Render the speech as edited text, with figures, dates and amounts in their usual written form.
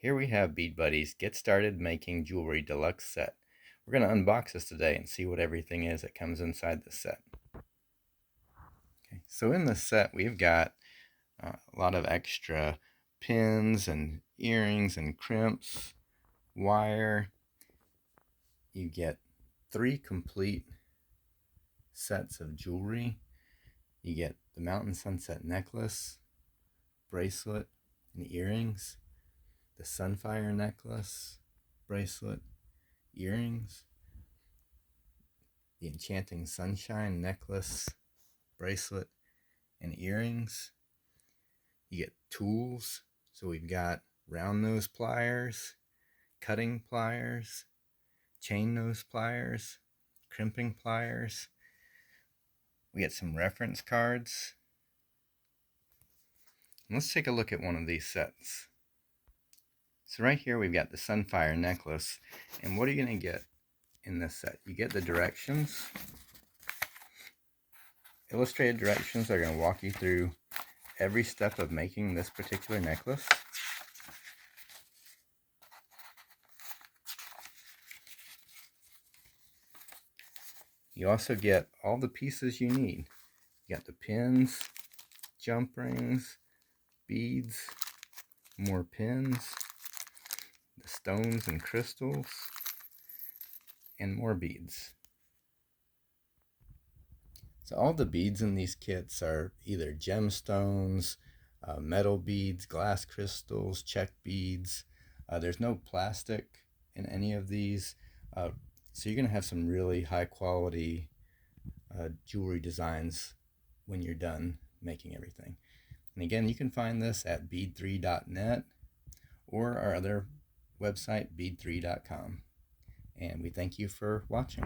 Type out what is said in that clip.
Here we have BeadBuddies Get Started Making Jewelry Deluxe Set. We're going to unbox this today and see what everything is that comes inside the set. Okay, so in the set we've got a lot of extra pins and earrings and crimps, wire. You get 3 complete sets of jewelry. You get the Mountain Sunset necklace, bracelet, and earrings, the Sunfire necklace, bracelet, earrings, the Enchanting Sunshine necklace, bracelet, and earrings. You get tools, so we've got round nose pliers, cutting pliers, chain nose pliers, crimping pliers. We get some reference cards. And let's take a look at one of these sets. So right here we've got the Sunfire necklace, and what are you going to get in this set? You get the directions, illustrated directions that are going to walk you through every step of making this particular necklace. You also get all the pieces you need. You got the pins, jump rings, beads, more pins, the stones and crystals, and more beads. So all the beads in these kits are either gemstones, metal beads, glass crystals, check beads. There's no plastic in any of these. So you're going to have some really high quality jewelry designs when you're done making everything. And again, you can find this at bead3.net or our other website, bead3.com. And we thank you for watching.